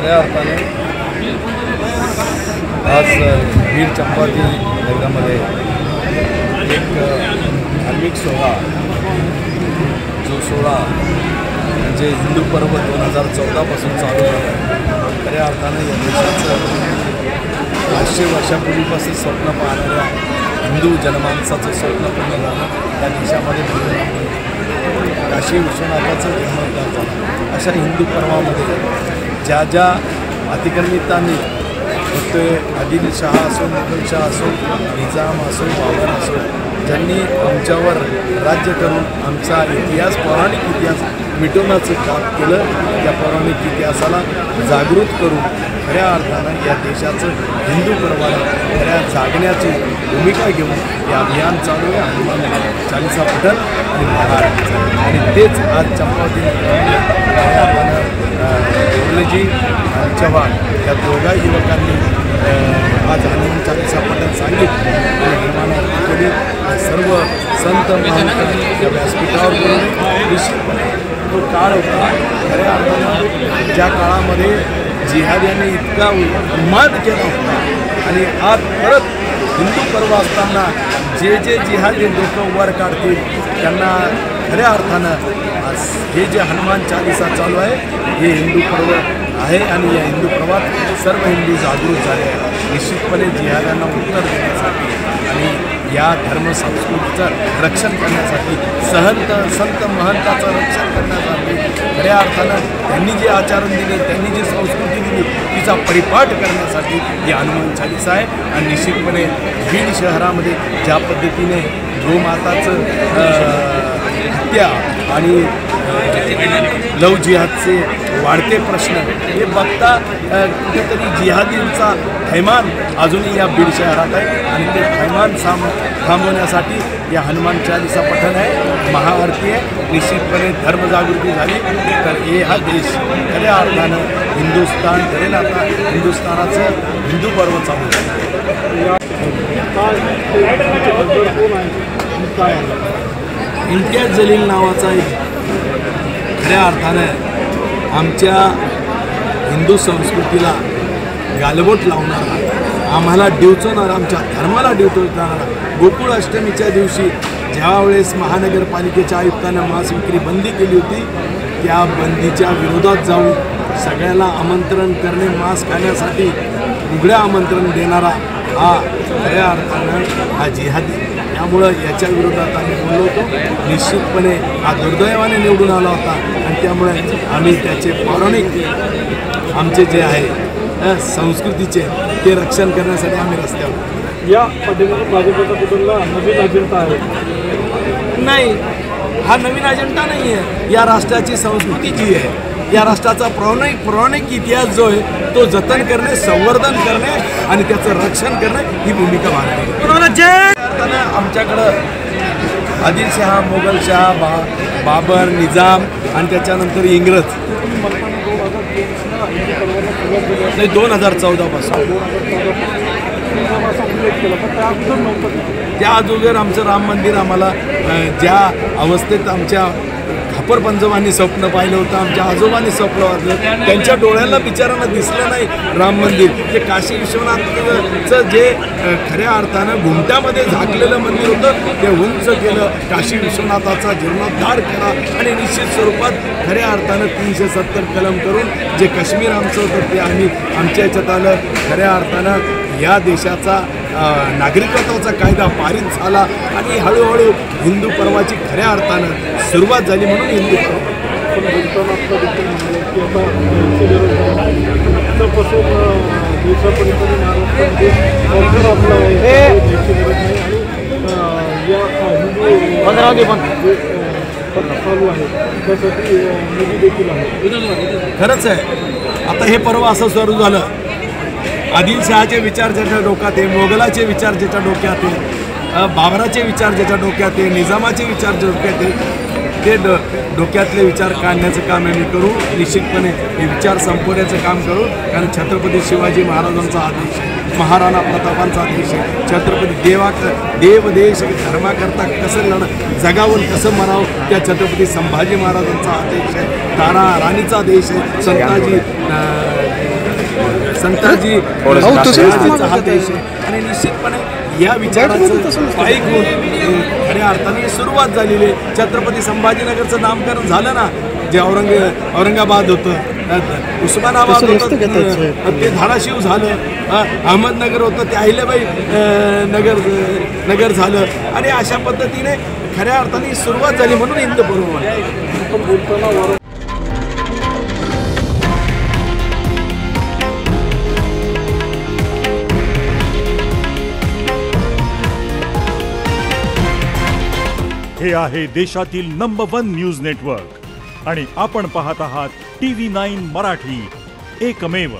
खऱ्या अर्थाने आज बीड चंपावती नगरामध्ये एक धार्मिक सोहळा जो सोहळा म्हणजे हिंदू पर्व 2014पासून चालू झाला। खऱ्या अर्थाने या देशाचं 500 वर्षापूर्वीपासून स्वप्न पाहणाऱ्या हिंदू जनमानसाचं स्वप्न पूर्ण झालं। त्या देशामध्ये काशी विश्वनाथाचं जन्मोद्धार झाला। अशा हिंदू पर्वामध्ये ज्या ज्या अतिक्रमितांनी फक्त आदिलशाह असो, मुघलशाह असो, निजाम असो, बाबर असो, ज्यांनी आमच्यावर राज्य करून आमचा इतिहास, पौराणिक इतिहास मिटवण्याचं काम केलं, त्या पौराणिक इतिहासाला जागृत करून खऱ्या अर्थानं या देशाचं हिंदू पर्वाला खऱ्या जागण्याची भूमिका घेऊन हे अभियान चालू आहे। हनुमान चालीसा पठण आणि महाराज आणि तेच आज चंपावती मुरलीजी आणि चव्हाण या दोघा युवकांनी आज हनुमान चालीसा पठण सांगितलं आणि निर्माणात केली। सर्व संत महंत या व्यासपीठावर बोलून निश्चितपणे तो काळ होता खऱ्या अर्थानं ज्या काळामध्ये जिहाद्यांनी इतका उन्माद केला होता आणि आज परत हिंदू पर्व असताना जे जे जिहादी लोक वर काढतील त्यांना खऱ्या अर्थानं आज हे जे हनुमान चालीसा चालू आहे हे हिंदू पर्व आहे आणि या हिंदू पर्वात सर्व हिंदू जागृत झाले आहेत। निश्चितपणे जिहाद्यांना उत्तर देण्यासाठी आणि या धर्म संस्कृतीचं रक्षण करण्यासाठी संत महंताचं रक्षण करण्यासाठी खऱ्या अर्थानं त्यांनी जे आचरण दिले, त्यांनी जी संस्कृती दिली तिचा परिपाठ करण्यासाठी ही हनुमान चालीसा आहे। आणि निश्चितपणे बीड शहरामध्ये ज्या पद्धतीने गोमाताचं हत्या आणि लव जिहादचे वाढते प्रश्न हे बघता कुठेतरी जिहादींचा थैमान अजूनही या बीड शहरात आहे आणि ते थैमान थांबवण्यासाठी या हनुमान चालीसा पठण आहे, महाआरती आहे। निश्चितपणे धर्मजागृती झाली तर हे हा देश खऱ्या अर्थानं हिंदुस्थान करेल। आता हिंदुस्थानाचं हिंदू पर्व चालू आहे। इम्तियाज जलील नावाचा एक खऱ्या अर्थानं आमच्या हिंदू संस्कृतीला गालबोट लावणारा, आम्हाला डिवचवणारा, आमच्या धर्माला डिवचवणारा, गोकुळ अष्टमीच्या दिवशी ज्यावेळेस महानगरपालिकेच्या आयुक्तानं मांस विक्री बंदी केली होती त्या बंदीच्या विरोधात जाऊन सगळ्याला आमंत्रण करणे, मांस खाण्यासाठी उघड्या आमंत्रण देणारा हा खऱ्या अर्थानं हा जिहादी। त्यामुळं याच्या विरोधात आम्ही बोललो होतो। निश्चितपणे हा दुर्दैवाने निवडून आला होता आणि त्यामुळे आम्ही त्याचे पौराणिक आमचे जे आहे संस्कृतीचे ते रक्षण करण्यासाठी आम्ही रस्त्यावर। या पद्धतीने भाजपचा कुटुंबला नवीन अजेंडा आहे? नाही, हा नवीन अजेंडा नाही आहे। या राष्ट्राची संस्कृती जी आहे, या राष्ट्राचा पौराणिक इतिहास जो आहे तो जतन करणे, संवर्धन करणे आणि त्याचं रक्षण करणे ही भूमिका भारताने। आमच्याकडं आदिलशाह, मोगलशाह, बाबर, निजाम आणि त्याच्यानंतर इंग्रज 2014पासून त्या अगोदर आमचं राम मंदिर आम्हाला ज्या अवस्थेत आमच्या खापर पंजोबांनी स्वप्न पाहिलं होतं, आमच्या आजोबांनी स्वप्न वाचलं, त्यांच्या डोळ्यांना बिचारांना दिसलं नाही राम मंदिर। जे काशी विश्वनाथचं जे खऱ्या अर्थानं घुमट्यामध्ये झाकलेलं मंदिर होतं ते उंच केलं, काशी विश्वनाथाचा जीर्णोद्धार केला आणि निश्चित स्वरूपात खऱ्या अर्थानं 370 कलम करून जे काश्मीर आमचं होतं ते आम्ही आमच्या याच्यात आलं। खऱ्या अर्थानं या देशाचा नागरिकत्वाचा कायदा पारित झाला आणि हळूहळू हिंदू पर्वाची खऱ्या अर्थानं सुरुवात झाली म्हणून हिंदू खरंच आहे। आता हे पर्व असं सुरू झालं, आदिलशहाचे विचार ज्याच्या डोक्यात आहे, मोगलाचे विचार ज्याच्या डोक्यात आहे, बाबराचे विचार ज्याच्या डोक्यात आहे, निजामाचे विचार डोक्यात आहे, ते डोक्यातले विचार काढण्याचं काम आम्ही करू। निश्चितपणे हे विचार संपवण्याचं काम करू, कारण छत्रपती शिवाजी महाराजांचा आदेश आहे, महाराणा प्रतापांचा आदेश आहे, छत्रपती देव देश धर्माकरता कसं जगावून कसं मरावं त्या छत्रपती संभाजी महाराजांचा आदेश आहे, तारा राणीचा देश आहे, संताजी संताजी महाराजांचा हा देश आहे आणि निश्चितपणे या विचाराचं पायी घेऊन खऱ्या अर्थाने सुरुवात झालेली आहे. छत्रपती संभाजीनगरचं नामकरण झालं ना, जे औरंगाबाद होतं, उस्मानाबाद होतं, ते धाराशिव झालं, अहमदनगर होतं, ते अहिल्याबाई नगर झालं आणि अशा पद्धतीने खऱ्या अर्थाने सुरुवात झाली म्हणून हिंद पर्व. हे आहे देशातील नंबर 1 न्यूज नेटवर्क आणि आपण पाहत आहात TV9 मराठी, एकमेव.